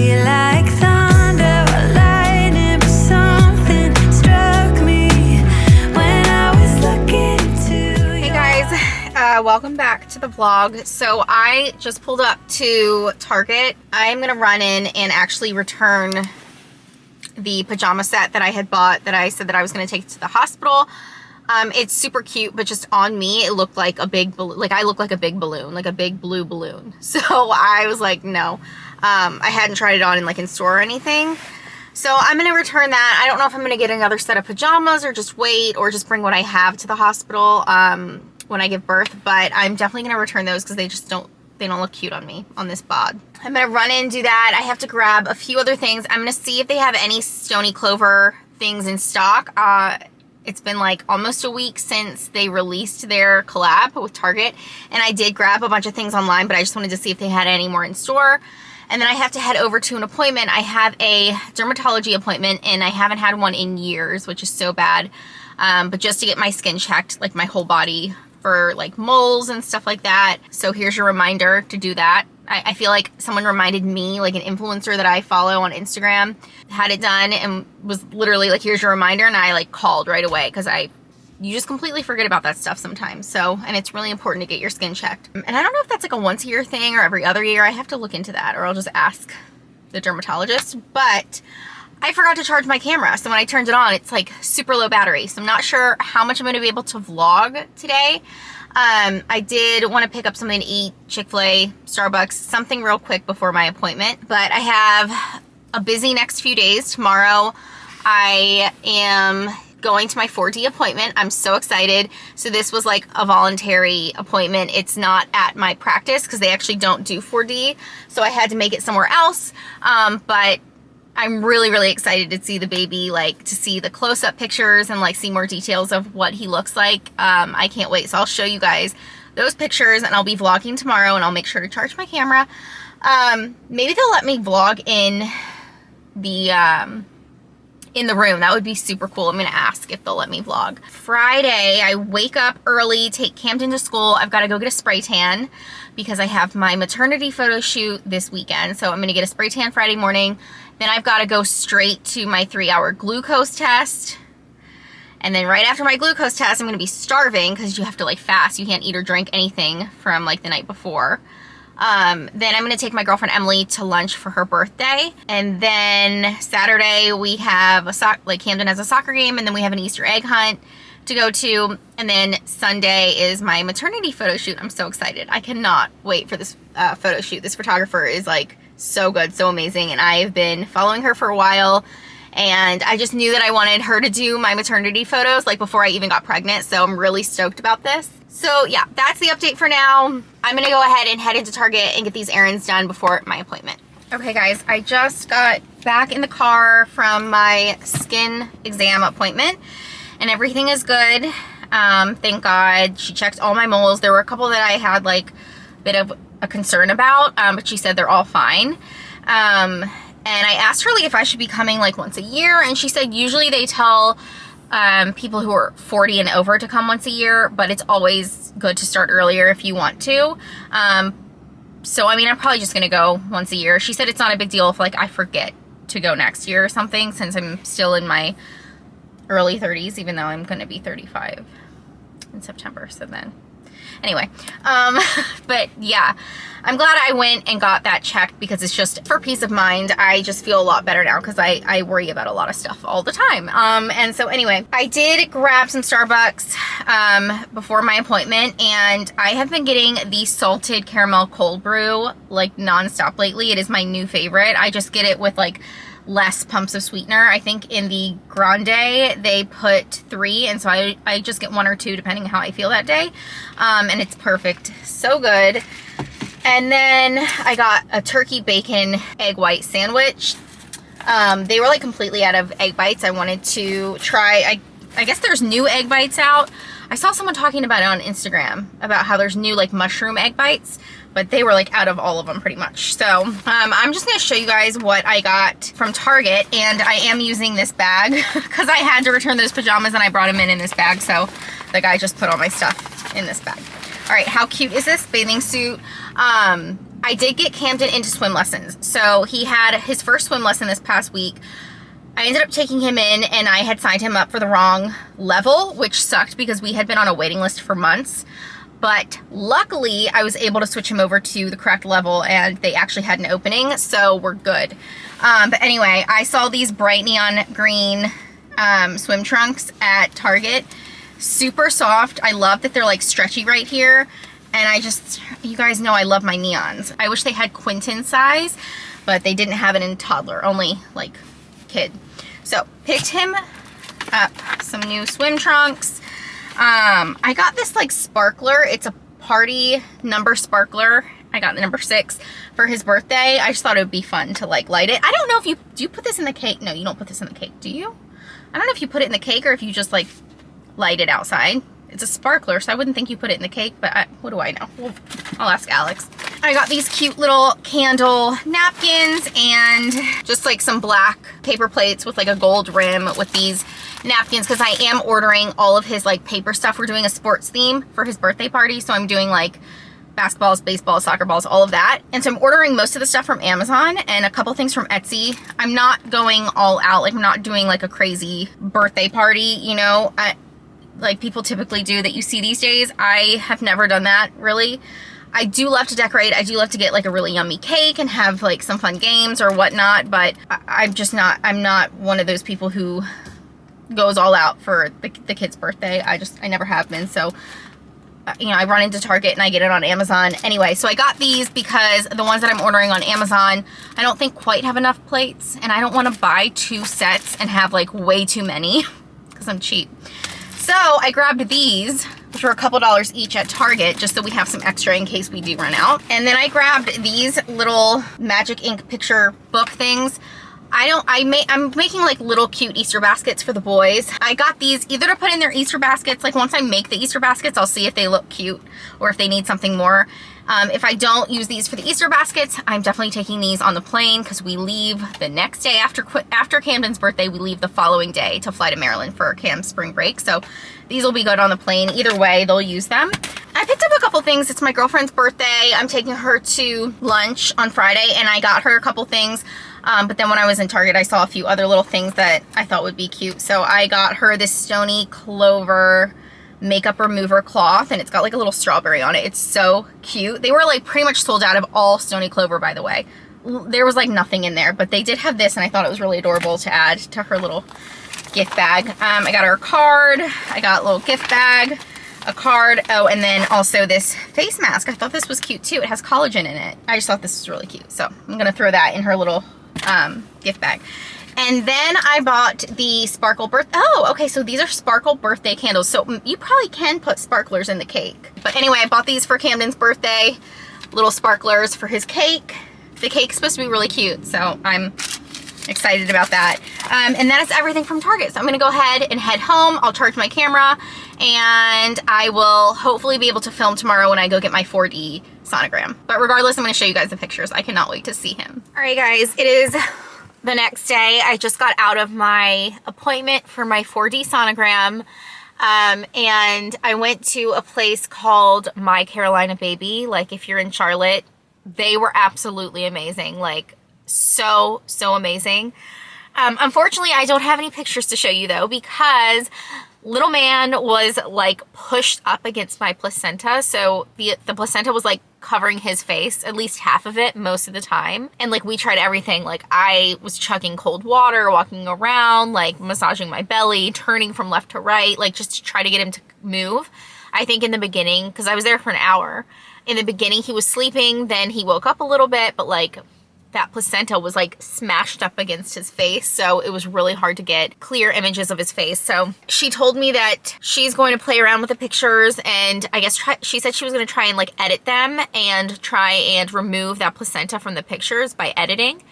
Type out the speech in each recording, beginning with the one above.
feel like thunder or lightning, but something struck me when I was looking to Hey guys, welcome back to the vlog. So I just pulled up to Target. I'm gonna run in and actually return the pajama set that I had bought that I said that I was gonna take to the hospital. It's super cute, but just on me, it looked like a big balloon. Like I look like a big balloon, like a big blue balloon. So I was like, no. I hadn't tried it on in store or anything. So I'm gonna return that. I don't know if I'm gonna get another set of pajamas or just wait or just bring what I have to the hospital when I give birth. But I'm definitely gonna return those because they don't look cute on me on this bod. I'm gonna run in and do that. I have to grab a few other things. I'm gonna see if they have any Stony Clover things in stock. It's been like almost a week since they released their collab with Target, and I did grab a bunch of things online, but I just wanted to see if they had any more in store. And then I have to head over to an appointment. I have a dermatology appointment, and I haven't had one in years, which is so bad. But just to get my skin checked, like my whole body, for like moles and stuff like that. So here's your reminder to do that. I feel like someone reminded me, like an influencer that I follow on Instagram, had it done and was literally like, here's your reminder. And I like called right away because you just completely forget about that stuff sometimes. So, and it's really important to get your skin checked. And I don't know if that's like a once a year thing or every other year. I have to look into that, or I'll just ask the dermatologist. But I forgot to charge my camera. So when I turned it on, it's like super low battery. So I'm not sure how much I'm going to be able to vlog today. I did want to pick up something to eat, Chick-fil-A, Starbucks, something real quick before my appointment. But I have a busy next few days. Tomorrow I am going to my 4D appointment. I'm so excited. So this was like a voluntary appointment. It's not at my practice because they actually don't do 4D. So I had to make it somewhere else. But I'm really, really excited to see the baby, like to see the close-up pictures and like see more details of what he looks like. I can't wait. So I'll show you guys those pictures, and I'll be vlogging tomorrow, and I'll make sure to charge my camera. Maybe they'll let me vlog in the room. That would be super cool. I'm gonna ask if they'll let me vlog. Friday, I wake up early, take Camden to school. I've got to go get a spray tan because I have my maternity photo shoot this weekend. So I'm gonna get a spray tan Friday morning. Then I've got to go straight to my 3-hour glucose test. And then right after my glucose test, I'm going to be starving because you have to like fast. You can't eat or drink anything from like the night before. Then I'm going to take my girlfriend Emily to lunch for her birthday. And then Saturday we have Camden has a soccer game, and then we have an Easter egg hunt to go to. And then Sunday is my maternity photo shoot. I'm so excited. I cannot wait for this photo shoot. This photographer is like so good, so amazing, and I've been following her for a while, and I just knew that I wanted her to do my maternity photos like before I even got pregnant, so I'm really stoked about this. So yeah, that's the update for now. I'm gonna go ahead and head into Target and get these errands done before my appointment. Okay guys, I just got back in the car from my skin exam appointment, and everything is good. Thank God. She checked all my moles. There were a couple that I had like a bit of a concern about, but she said they're all fine. And I asked her like if I should be coming like once a year, and she said usually they tell people who are 40 and over to come once a year, but it's always good to start earlier if you want to. So I mean, I'm probably just gonna go once a year. She said it's not a big deal if like I forget to go next year or something, since I'm still in my early 30s, even though I'm gonna be 35 in September. So then anyway, but yeah, I'm glad I went and got that checked because it's just for peace of mind. I just feel a lot better now because I worry about a lot of stuff all the time. And so anyway, I did grab some Starbucks before my appointment, and I have been getting the salted caramel cold brew like nonstop lately. It is my new favorite. I just get it with like less pumps of sweetener. I think in the grande they put 3, and so I just get 1 or 2 depending on how I feel that day, and it's perfect. So good. And then I got a turkey bacon egg white sandwich. They were like completely out of egg bites. I wanted to try, I guess there's new egg bites out. I saw someone talking about it on Instagram about how there's new like mushroom egg bites, but they were like out of all of them pretty much. So I'm just gonna show you guys what I got from Target, and I am using this bag because I had to return those pajamas and I brought them in this bag, so the guy just put all my stuff in this bag. All right, how cute is this bathing suit? I did get Camden into swim lessons. So he had his first swim lesson this past week. I ended up taking him in and I had signed him up for the wrong level, which sucked because we had been on a waiting list for months. But luckily I was able to switch him over to the correct level and they actually had an opening, so we're good. But anyway, I saw these bright neon green swim trunks at Target. Super soft. I love that they're like stretchy right here. And you guys know I love my neons. I wish they had Quentin size, but they didn't have it in toddler, only like kid. So picked him up some new swim trunks. I got this like sparkler. It's a party number sparkler. I got the number 6 for his birthday. I just thought it would be fun to like light it. I don't know if do you put this in the cake? No, you don't put this in the cake, do you? I don't know if you put it in the cake or if you just like light it outside. It's a sparkler, so I wouldn't think you put it in the cake, but what do I know? Well, I'll ask Alex. I got these cute little candle napkins and just like some black paper plates with like a gold rim with these napkins because I am ordering all of his like paper stuff. We're doing a sports theme for his birthday party, so I'm doing like basketballs, baseballs, soccer balls, all of that. And so I'm ordering most of the stuff from Amazon and a couple things from Etsy. I'm not going all out, like I'm not doing like a crazy birthday party, you know, like people typically do that you see these days. I have never done that, really. I do love to decorate. I do love to get like a really yummy cake and have like some fun games or whatnot, but I'm not one of those people who goes all out for the kid's birthday. I never have been. So, you know, I run into Target and I get it on Amazon. Anyway, so I got these because the ones that I'm ordering on Amazon, I don't think quite have enough plates and I don't want to buy 2 sets and have like way too many because I'm cheap. So I grabbed these, which were a couple dollars each at Target, just so we have some extra in case we do run out. And then I grabbed these little magic ink picture book things. I'm making like little cute Easter baskets for the boys. I got these either to put in their Easter baskets, like once I make the Easter baskets, I'll see if they look cute or if they need something more. If I don't use these for the Easter baskets, I'm definitely taking these on the plane because we leave the next day after Camden's birthday. We leave the following day to fly to Maryland for Cam's spring break. So these will be good on the plane. Either way, they'll use them. I picked up a couple things. It's my girlfriend's birthday. I'm taking her to lunch on Friday and I got her a couple things. But then when I was in Target, I saw a few other little things that I thought would be cute. So I got her this Stony Clover makeup remover cloth and it's got like a little strawberry on it. It's so cute. They were like pretty much sold out of all Stony Clover, by the way. There was like nothing in there, but they did have this and I thought it was really adorable to add to her little gift bag. I got her a card. I got a little gift bag, a card. Oh, and then also this face mask. I thought this was cute too. It has collagen in it. I just thought this was really cute. So I'm gonna throw that in her little gift bag. And then I bought the sparkle okay, so these are sparkle birthday candles. So you probably can put sparklers in the cake. But anyway, I bought these for Camden's birthday, little sparklers for his cake. The cake's supposed to be really cute, so I'm excited about that. And that is everything from Target. So I'm gonna go ahead and head home. I'll charge my camera and I will hopefully be able to film tomorrow when I go get my 4D sonogram. But regardless, I'm gonna show you guys the pictures. I cannot wait to see him. All right, guys, it is the next day. I just got out of my appointment for my 4D sonogram. And I went to a place called My Carolina Baby. Like if you're in Charlotte, they were absolutely amazing. Like so amazing. Unfortunately, I don't have any pictures to show you though, because little man was like pushed up against my placenta. So the placenta was like covering his face, at least half of it most of the time. And like we tried everything. Like I was chugging cold water, walking around, like massaging my belly, turning from left to right, like just to try to get him to move. I think in the beginning, because I was there for an hour, in the beginning he was sleeping, then he woke up a little bit, but like that placenta was like smashed up against his face. So it was really hard to get clear images of his face. So she told me that she's going to play around with the pictures and I guess she said she was going to try and like edit them and try and remove that placenta from the pictures by editing.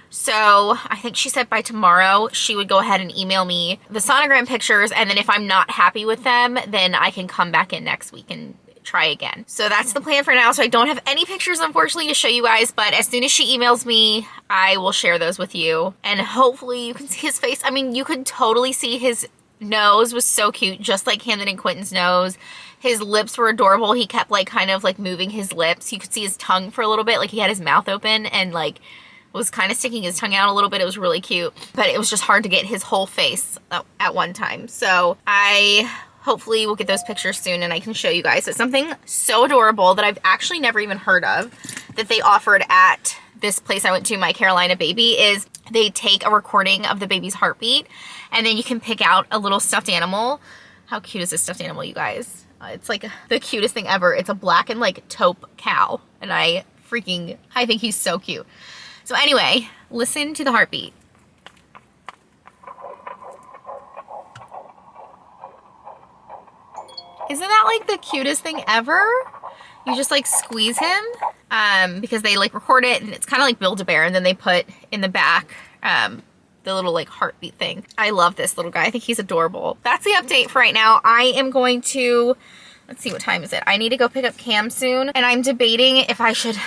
So I think she said by tomorrow she would go ahead and email me the sonogram pictures. And then if I'm not happy with them, then I can come back in next week and try again. So that's the plan for now. So I don't have any pictures, unfortunately, to show you guys, but as soon as she emails me, I will share those with you and hopefully you can see his face. I mean, you could totally see his nose was so cute, just like Camden and Quentin's nose. His lips were adorable. He kept like kind of like moving his lips. You could see his tongue for a little bit, like he had his mouth open and like was kind of sticking his tongue out a little bit. It was really cute, but it was just hard to get his whole face at one time. So I hopefully will get those pictures soon and I can show you guys. It's something so adorable that I've actually never even heard of that they offered at this place I went to, My Carolina Baby, is they take a recording of the baby's heartbeat and then you can pick out a little stuffed animal. How cute is this stuffed animal, you guys? It's like the cutest thing ever. It's a black and like taupe cow and I think he's so cute. So anyway, listen to the heartbeat. Isn't that like the cutest thing ever? You just like squeeze him because they like record it and it's kind of like Build-A-Bear, and then they put in the back the little like heartbeat thing. I love this little guy. I think he's adorable. That's the update for right now. I am going to, let's see, what time is it? I need to go pick up Cam soon and I'm debating if I should,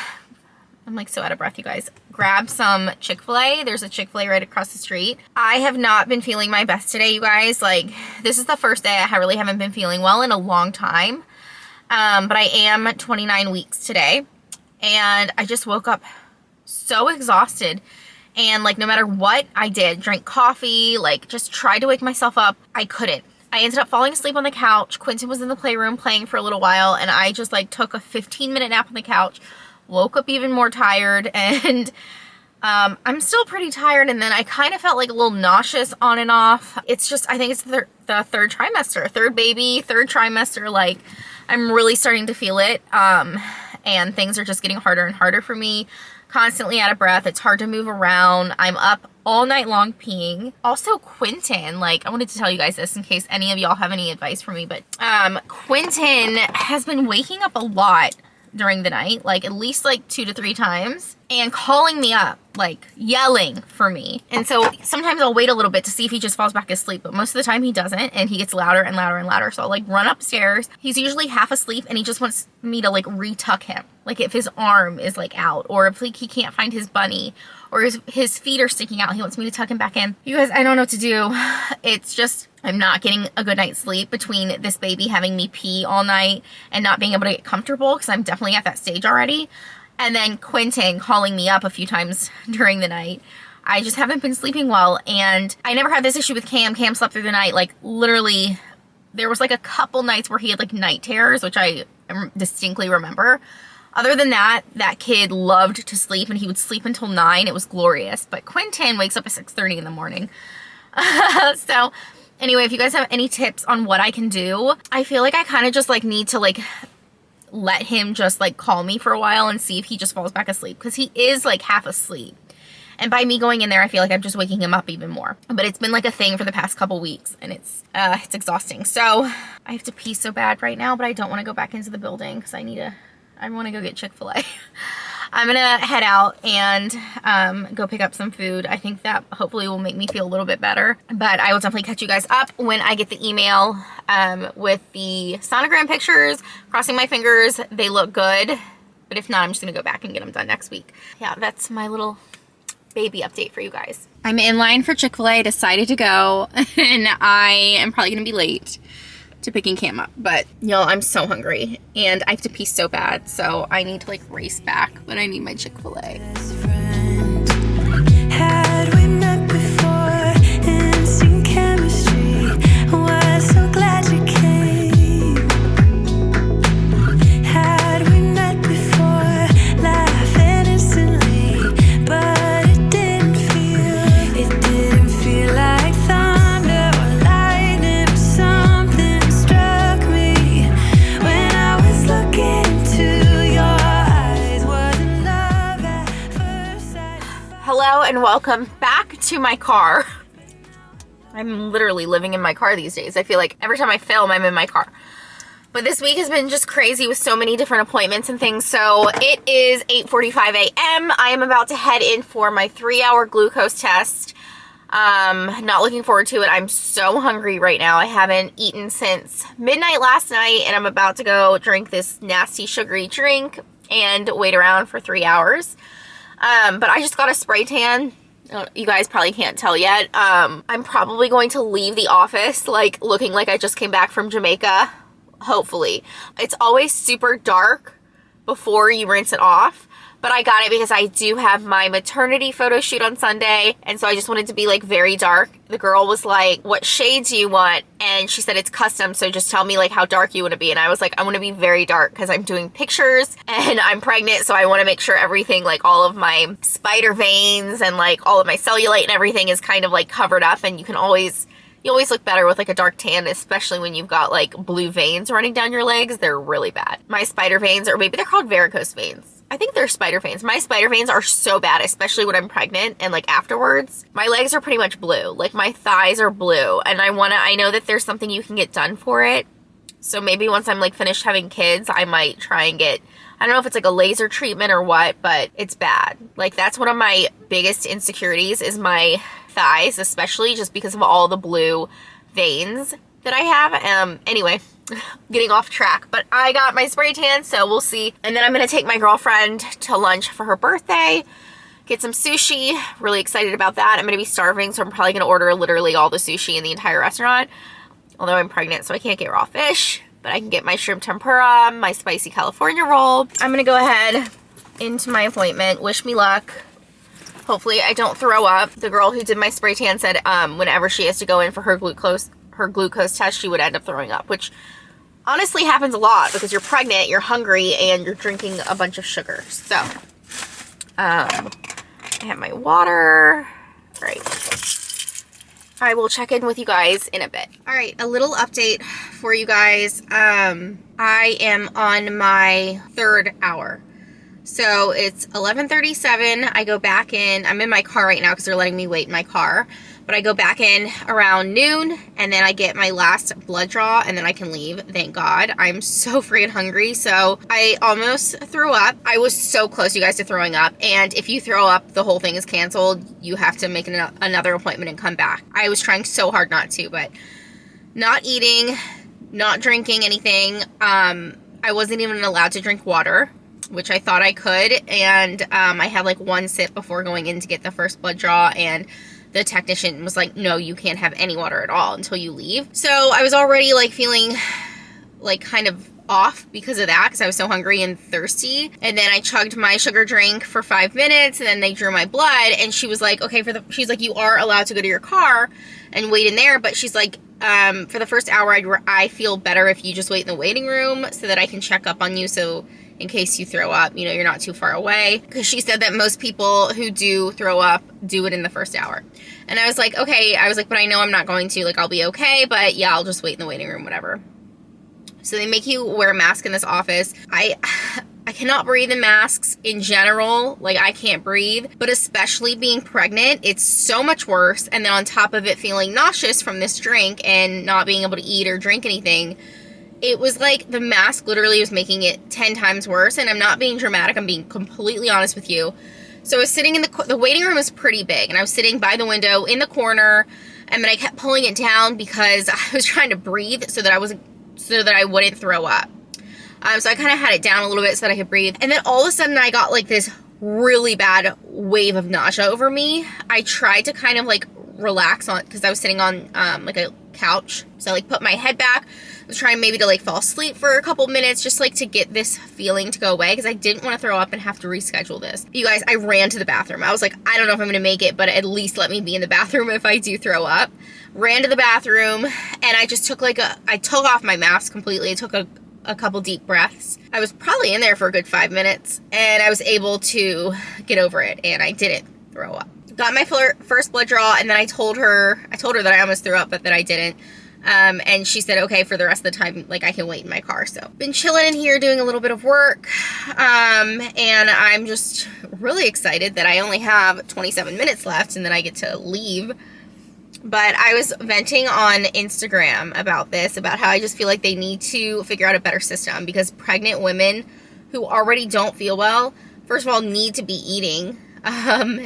I'm like so out of breath, you guys, grab some Chick-fil-A. There's a Chick-fil-A right across the street. I have not been feeling my best today, you guys. Like, this is the first day I really haven't been feeling well in a long time. But I am 29 weeks today. And I just woke up so exhausted. And like, no matter what I did, drank coffee, like just tried to wake myself up, I couldn't. I ended up falling asleep on the couch. Quentin was in the playroom playing for a little while. And I just like took a 15-minute nap on the couch. Woke up even more tired, and I'm still pretty tired, and then I kind of felt like a little nauseous on and off. It's just, I think it's the third trimester, third baby, third trimester, like I'm really starting to feel it, and things are just getting harder and harder for me, constantly out of breath. It's hard to move around. I'm up all night long peeing. Also Quentin, like I wanted to tell you guys this in case any of y'all have any advice for me, but Quentin has been waking up a lot during the night, like at least like 2 to 3 times, and calling me up, like yelling for me. And so sometimes I'll wait a little bit to see if he just falls back asleep, but most of the time he doesn't, and he gets louder and louder and louder. So I'll like run upstairs. He's usually half asleep and he just wants me to like retuck him. Like if his arm is like out, or if like he can't find his bunny, or his feet are sticking out, he wants me to tuck him back in. You guys, I don't know what to do. It's just, I'm not getting a good night's sleep between this baby having me pee all night and not being able to get comfortable, because I'm definitely at that stage already. And then Quentin calling me up a few times during the night. I just haven't been sleeping well. And I never had this issue with Cam. Cam slept through the night. Like literally, there was like a couple nights where he had like night terrors, which I distinctly remember. Other than that, that kid loved to sleep, and he would sleep until 9. It was glorious. But Quentin wakes up at 6:30 in the morning. So anyway, if you guys have any tips on what I can do, I feel like I kind of just like need to like let him just like call me for a while and see if he just falls back asleep, because he is like half asleep. And by me going in there, I feel like I'm just waking him up even more. But it's been like a thing for the past couple weeks, and it's exhausting. So I have to pee so bad right now, but I don't want to go back into the building because I want to go get Chick-fil-A. I'm gonna head out and go pick up some food. I think that hopefully will make me feel a little bit better. But I will definitely catch you guys up when I get the email with the sonogram pictures. Crossing my fingers, they look good. But if not, I'm just gonna go back and get them done next week. Yeah, that's my little baby update for you guys. I'm in line for Chick-fil-A, decided to go, and I am probably gonna be late to picking Cam up, but y'all, I'm so hungry and I have to pee so bad, so I need to like race back, but I need my Chick-fil-A. Had we met before, instant chemistry, was so glad you came. Had we met before, laughing instantly, but it didn't feel like thunder or lightning or something struck me when I was looking into your eyes. Wasn't love at first sight. Hello and welcome back to my car. I'm literally living in my car these days. I feel like every time I film, I'm in my car. But this week has been just crazy with so many different appointments and things. So it is 8:45 a.m. I am about to head in for my 3-hour glucose test. Not looking forward to it. I'm so hungry right now. I haven't eaten since midnight last night, and I'm about to go drink this nasty sugary drink and wait around for 3 hours. But I just got a spray tan You guys probably can't tell yet. I'm probably going to leave the office like looking like I just came back from Jamaica. Hopefully. It's always super dark before you rinse it off. But I got it because I do have my maternity photo shoot on Sunday. And so I just wanted to be like very dark. The girl was like, what shade do you want? And she said it's custom. So just tell me like how dark you want to be. And I was like, I want to be very dark because I'm doing pictures and I'm pregnant. So I want to make sure everything, like all of my spider veins and like all of my cellulite and everything is kind of like covered up. And you always look better with like a dark tan, especially when you've got like blue veins running down your legs. They're really bad. My spider veins, or maybe they're called varicose veins. I think they're spider veins. My spider veins are so bad, especially when I'm pregnant and like afterwards. My legs are pretty much blue. Like my thighs are blue, and I know that there's something you can get done for it. So maybe once I'm like finished having kids, I might try and get, I don't know if it's like a laser treatment or what, but it's bad. Like that's one of my biggest insecurities is my thighs, especially just because of all the blue veins that I have. Anyway, getting off track, but I got my spray tan, so we'll see. And then I'm gonna take my girlfriend to lunch for her birthday, get some sushi. Really excited about that. I'm gonna be starving, so I'm probably gonna order literally all the sushi in the entire restaurant. Although I'm pregnant, so I can't get raw fish, but I can get my shrimp tempura, my spicy California roll. I'm gonna go ahead into my appointment. Wish me luck. Hopefully I don't throw up. The girl who did my spray tan said whenever she has to go in for her glucose test, she would end up throwing up, which honestly happens a lot because you're pregnant, you're hungry, and you're drinking a bunch of sugar. So, I have my water. Right. I will check in with you guys in a bit. All right, a little update for you guys. I am on my 3rd hour. So it's 11:37. I go back in. I'm in my car right now because they're letting me wait in my car. But I go back in around noon, and then I get my last blood draw, and then I can leave. Thank God. I'm so freaking hungry. So I almost threw up. I was so close, you guys, to throwing up. And if you throw up, the whole thing is canceled. You have to make another appointment and come back. I was trying so hard not to, but not eating, not drinking anything. I wasn't even allowed to drink water, which I thought I could. And I had like one sip before going in to get the first blood draw, and the technician was like, no, you can't have any water at all until you leave. So I was already like feeling like kind of off because of that, because I was so hungry and thirsty. And then I chugged my sugar drink for 5 minutes, and then they drew my blood, and she was like, okay, she's like, you are allowed to go to your car and wait in there, but she's like, for the first hour, I feel better if you just wait in the waiting room so that I can check up on you, so in case you throw up, you know, you're not too far away. Because she said that most people who do throw up do it in the first hour. And I was like, okay. I was like, but I know I'm not going to. Like, I'll be okay. But yeah, I'll just wait in the waiting room, whatever. So they make you wear a mask in this office. I cannot breathe in masks in general. Like, I can't breathe. But especially being pregnant, it's so much worse. And then on top of it, feeling nauseous from this drink and not being able to eat or drink anything, it was like the mask literally was making it 10 times worse. And I'm not being dramatic. I'm being completely honest with you. So I was sitting in the waiting room was pretty big. And I was sitting by the window in the corner. And then I kept pulling it down because I was trying to breathe so that I wouldn't throw up. So I kind of had it down a little bit so that I could breathe. And then all of a sudden I got like this really bad wave of nausea over me. I tried to kind of like relax on, because I was sitting on like a couch. So I like put my head back. I was trying maybe to like fall asleep for a couple minutes just like to get this feeling to go away, because I didn't want to throw up and have to reschedule this. You guys, I ran to the bathroom. I was like, I don't know if I'm going to make it, but at least let me be in the bathroom if I do throw up. Ran to the bathroom, and I just took I took off my mask completely. I took a couple deep breaths. I was probably in there for a good 5 minutes, and I was able to get over it, and I didn't throw up. Got my first blood draw, and then I told her that I almost threw up, but that I didn't. And she said, okay, for the rest of the time, like, I can wait in my car. So been chilling in here doing a little bit of work. And I'm just really excited that I only have 27 minutes left and then I get to leave. But I was venting on Instagram about this, about how I just feel like they need to figure out a better system, because pregnant women who already don't feel well, first of all, need to be eating.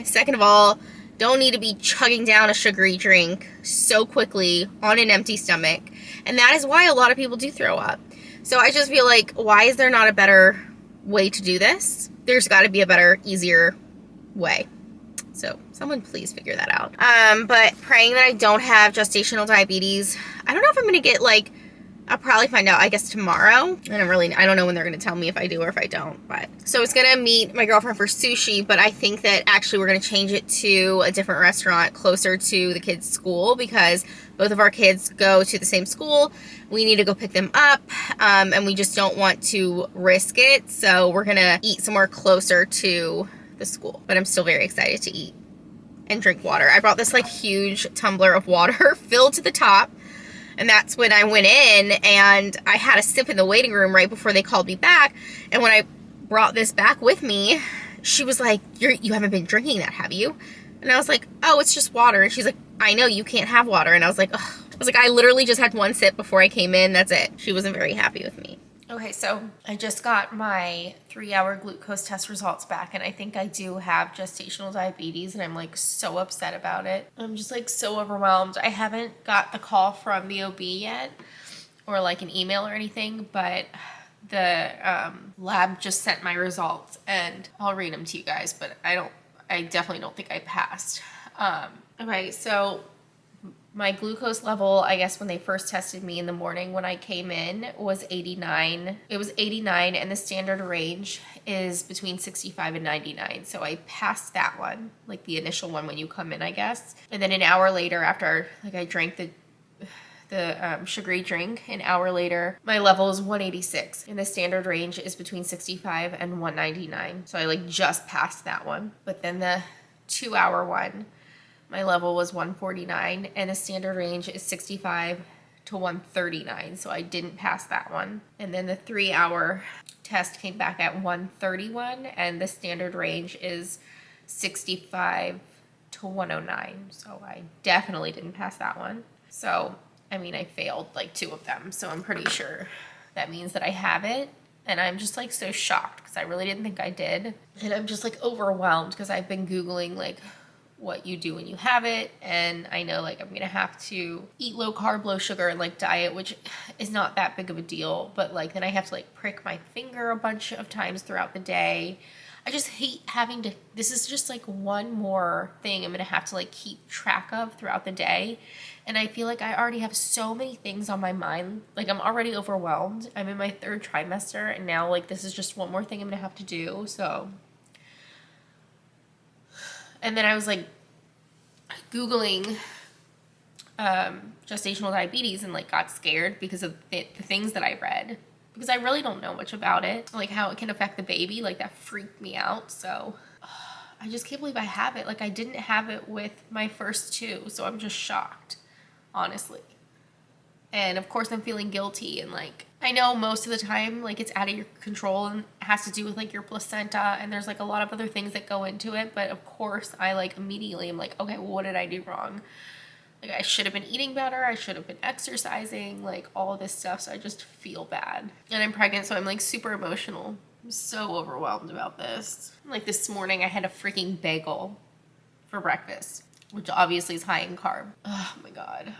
Second of all, don't need to be chugging down a sugary drink so quickly on an empty stomach. And that is why a lot of people do throw up. So I just feel like, why is there not a better way to do this? There's got to be a better, easier way. So someone please figure that out. But praying that I don't have gestational diabetes. I don't know if I'm going to get like, I'll probably find out, I guess, tomorrow. I don't know when they're going to tell me if I do or if I don't. But so I was going to meet my girlfriend for sushi, but I think that actually we're going to change it to a different restaurant closer to the kids' school because both of our kids go to the same school. We need to go pick them up, and we just don't want to risk it. So we're going to eat somewhere closer to the school, but I'm still very excited to eat and drink water. I brought this like huge tumbler of water filled to the top, and that's when I went in and I had a sip in the waiting room right before they called me back. And when I brought this back with me, she was like, you haven't been drinking that, have you? And I was like, oh, it's just water. And she's like, I know, you can't have water. And I was like, ugh. I literally just had one sip before I came in. That's it. She wasn't very happy with me. Okay, so I just got my 3-hour glucose test results back, and I think I do have gestational diabetes, and I'm like so upset about it. I'm just like so overwhelmed. I haven't got the call from the OB yet, or like an email or anything, but the lab just sent my results, and I'll read them to you guys, but I definitely don't think I passed. Okay, so my glucose level, I guess when they first tested me in the morning when I came in, was 89. It was 89, and the standard range is between 65 and 99. So I passed that one, like the initial one when you come in, I guess. And then an hour later, after like I drank the sugary drink, an hour later, my level is 186, and the standard range is between 65 and 199. So I like just passed that one. But then the 2-hour one, my level was 149, and the standard range is 65 to 139, so I didn't pass that one. And then the 3-hour test came back at 131, and the standard range is 65 to 109, so I definitely didn't pass that one. So, I mean, I failed like 2 of them, so I'm pretty sure that means that I have it. And I'm just like so shocked because I really didn't think I did. And I'm just like overwhelmed because I've been Googling like what you do when you have it, and I know like I'm gonna have to eat low carb, low sugar, and like diet, which is not that big of a deal, but like then I have to like prick my finger a bunch of times throughout the day. I just hate having to, this is just like one more thing I'm gonna have to like keep track of throughout the day, and I feel like I already have so many things on my mind. Like I'm already overwhelmed. I'm in my 3rd trimester, and now like this is just one more thing I'm gonna have to do. So, and then I was like Googling gestational diabetes and like got scared because of the things that I read, because I really don't know much about it, like how it can affect the baby. Like that freaked me out. So I just can't believe I have it. Like I didn't have it with my first 2, so I'm just shocked, honestly. And of course I'm feeling guilty, and like I know most of the time like it's out of your control and it has to do with like your placenta, and there's like a lot of other things that go into it, but of course I like immediately am like, okay, well, what did I do wrong? Like I should have been eating better, I should have been exercising, like all of this stuff. So I just feel bad, and I'm pregnant, so I'm like super emotional. I'm so overwhelmed about this. Like this morning I had a freaking bagel for breakfast, which obviously is high in carb. Oh my god,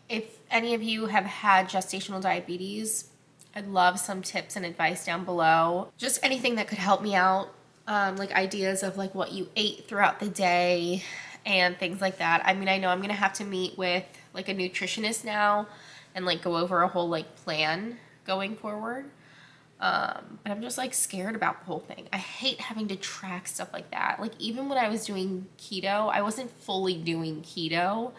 if any of you have had gestational diabetes, I'd love some tips and advice down below. Just anything that could help me out, like ideas of like what you ate throughout the day and things like that. I mean, I know I'm gonna have to meet with like a nutritionist now and like go over a whole like plan going forward. But I'm just like scared about the whole thing. I hate having to track stuff like that. Like even when I was doing keto, I wasn't fully doing keto.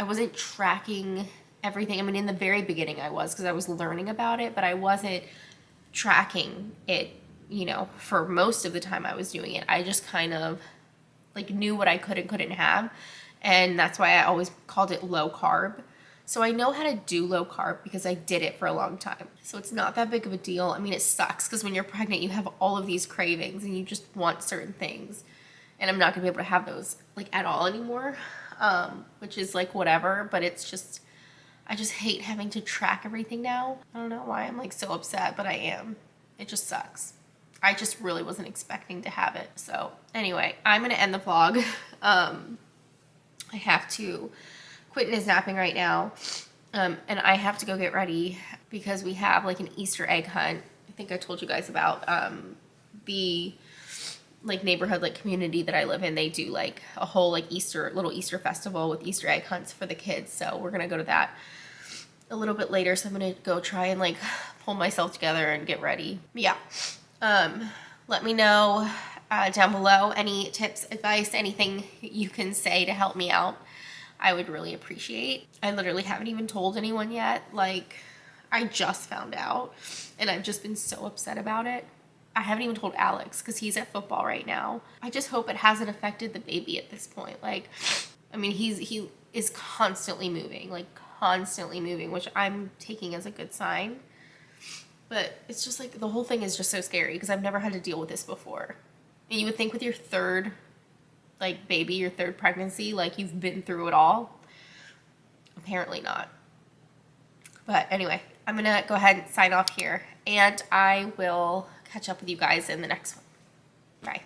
I wasn't tracking everything. I mean, in the very beginning I was, because I was learning about it, but I wasn't tracking it, you know, for most of the time I was doing it. I just kind of like knew what I could and couldn't have. And that's why I always called it low carb. So I know how to do low carb because I did it for a long time. So it's not that big of a deal. I mean, it sucks because when you're pregnant, you have all of these cravings and you just want certain things. And I'm not gonna be able to have those like at all anymore. Which is like whatever, but it's just, I just hate having to track everything now. I don't know why I'm like so upset, but I am. It just sucks. I just really wasn't expecting to have it. So anyway, I'm gonna end the vlog. I have to quit napping right now, and I have to go get ready because we have like an Easter egg hunt. I think I told you guys about the like neighborhood, like community that I live in, they do like a whole like little Easter festival with Easter egg hunts for the kids. So we're gonna go to that a little bit later. So I'm gonna go try and like pull myself together and get ready. Yeah. Let me know down below any tips, advice, anything you can say to help me out. I would really appreciate. I literally haven't even told anyone yet. Like, I just found out and I've just been so upset about it. I haven't even told Alex because he's at football right now. I just hope it hasn't affected the baby at this point. Like, I mean, he is constantly moving, which I'm taking as a good sign. But it's just like the whole thing is just so scary because I've never had to deal with this before. And you would think with your third like baby, your third pregnancy, like you've been through it all. Apparently not. But anyway, I'm gonna go ahead and sign off here and I will catch up with you guys in the next one. Bye.